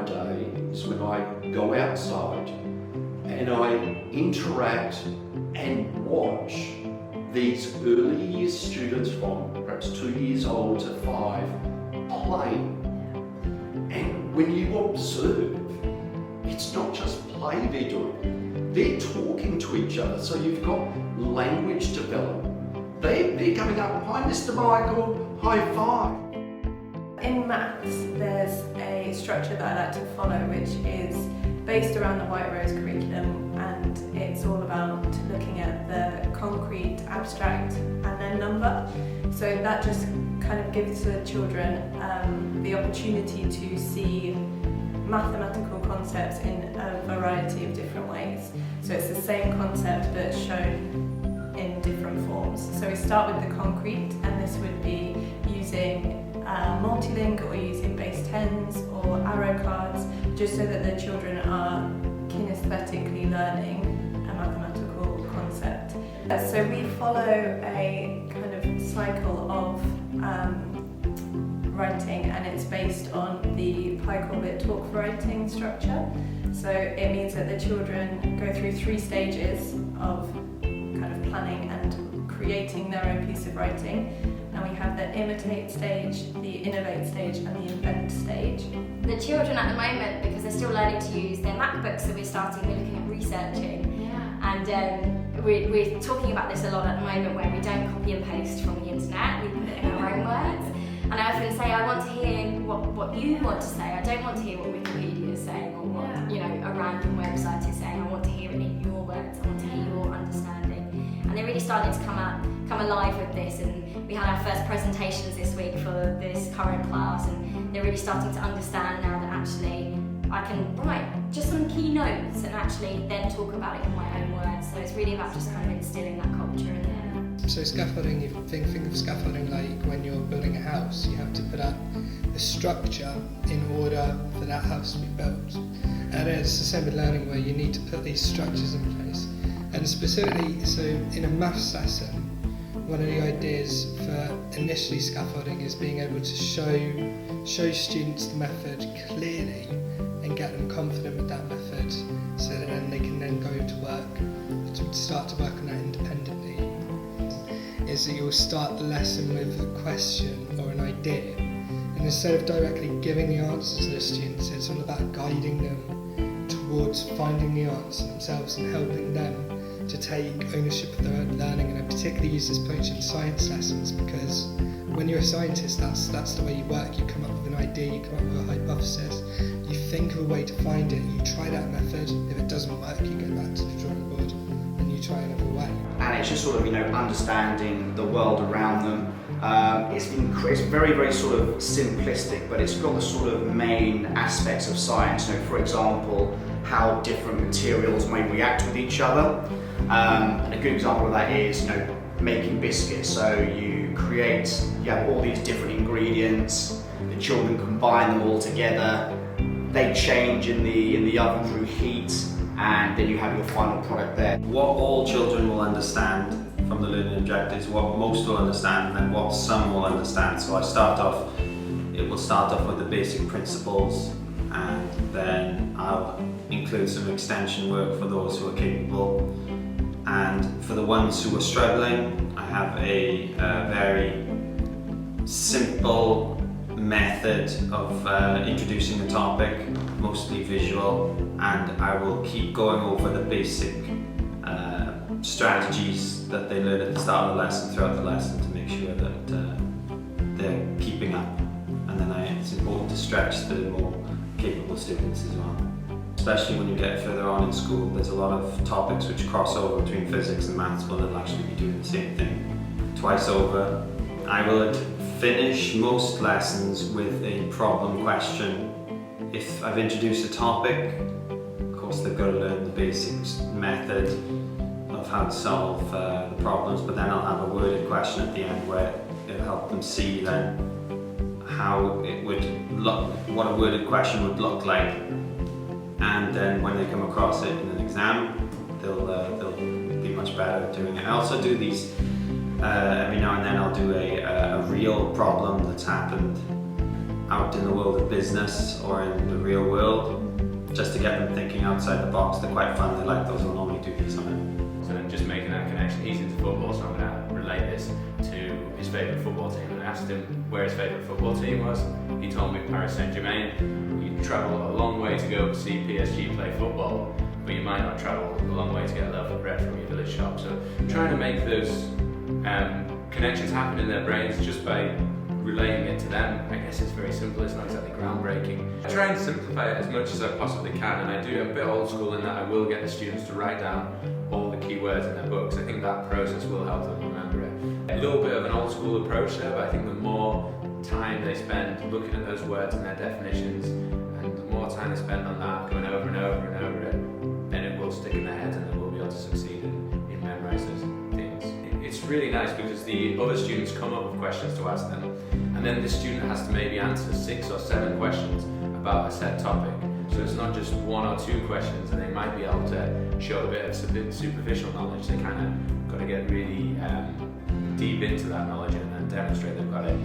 day is when I go outside and I interact and watch these early years students from perhaps 2 years old to 5 play. And when you observe, it's not just play they're doing, they're talking to each other. So you've got language development. They're coming up, "Hi Mr. Michael, high five." In maths, there's a structure that I like to follow, which is based around the White Rose curriculum, and it's all about looking at the concrete, abstract, and then number. So that just kind of gives the children the opportunity to see mathematical concepts in a variety of different ways. So it's the same concept but shown in different forms. So we start with the concrete, and this would be using multi-link or using base 10s or arrow cards, just so that the children are kinesthetically learning a mathematical concept. So we follow a kind of cycle of writing, and it's based on the Pike-Orbit talk for writing structure. So it means that the children go through 3 stages of kind of planning and creating their own piece of writing. And we have the imitate stage, the innovate stage, and the invent stage. The children at the moment, because they're still learning to use their MacBooks, so we're looking at researching. Yeah. And we're talking about this a lot at the moment, where we don't copy and paste from the internet, we put it in our own words. And I often say, I want to hear what you want to say. I don't want to hear what Wikipedia is saying or what a random website is saying. I want to hear it in your words. I want to hear your understanding. And they're really starting to come alive with this. And we had our first presentations this week for this current class, and they're really starting to understand now that actually I can write just some key notes and actually then talk about it in my own words. So it's really about just kind of instilling that culture in there. So scaffolding, you think of scaffolding like when you're building a house, you have to put up a structure in order for that house to be built. And it's the same with learning, where you need to put these structures in place. And specifically, so in a maths lesson, one of the ideas for initially scaffolding is being able to show students the method clearly and get them confident with that method, so that then they can then go to work, to start to work on that independently. Is that you'll start the lesson with a question or an idea, and instead of directly giving the answers to the students, it's all about guiding them towards finding the answer themselves and helping them to take ownership of their own learning. And I particularly use this approach in science lessons, because when you're a scientist, that's the way you work. You come up with an idea, you come up with a hypothesis, you think of a way to find it, you try that method. If it doesn't work, you go back to the drawing board and you try another way. And it's just sort of, understanding the world around them. It's very, very sort of simplistic, but it's got the sort of main aspects of science. For example, how different materials may react with each other. And a good example of that is, making biscuits. So you have all these different ingredients, the children combine them all together, they change in the oven through heat, and then you have your final product there. What all children will understand from the learning objectives, what most will understand, and then what some will understand. So it will start off with the basic principles, and then I'll include some extension work for those who are capable. And for the ones who are struggling, I have a very simple method of introducing the topic, mostly visual, and I will keep going over the basic strategies that they learn at the start of the lesson, throughout the lesson, to make sure that they're keeping up. And then it's important to stretch the more capable students as well. Especially when you get further on in school, there's a lot of topics which cross over between physics and maths, but they'll actually be doing the same thing twice over. I will finish most lessons with a problem question. If I've introduced a topic, of course they've got to learn the basic method of how to solve the problems, but then I'll have a worded question at the end where it'll help them see then how it would look, what a worded question would look like. And then when they come across it in an exam, they'll be much better at doing it. I also do these, every now and then I'll do a real problem that's happened out in the world of business or in the real world, just to get them thinking outside the box. They're quite fun, they like those, we'll normally do these on it. So then just making that connection, he's into football, so I'm going to relate this to his favourite football team. And I asked him where his favourite football team was. He told me Paris Saint-Germain. You travel a long way to go see PSG play football, but you might not travel a long way to get a loaf of bread from your village shop. So trying to make those connections happen in their brains just by relating it to them, I guess it's very simple, it's not exactly groundbreaking. I try and simplify it as much as I possibly can, and I do a bit old school in that I will get the students to write down all the key words in their books. I think that process will help them remember it. A little bit of an old school approach there, but I think the more time they spend looking at those words and their definitions, and the more time they spend on that, going over and over and over it, then it will stick in their heads and they will be able to succeed in memorising those things. It's really nice because the other students come up with questions to ask them, and then the student has to maybe answer 6 or 7 questions about a set topic. So it's not just 1 or 2 questions, and they might be able to show a bit of superficial knowledge. They kind of got to get really deep into that knowledge and demonstrate they've got it.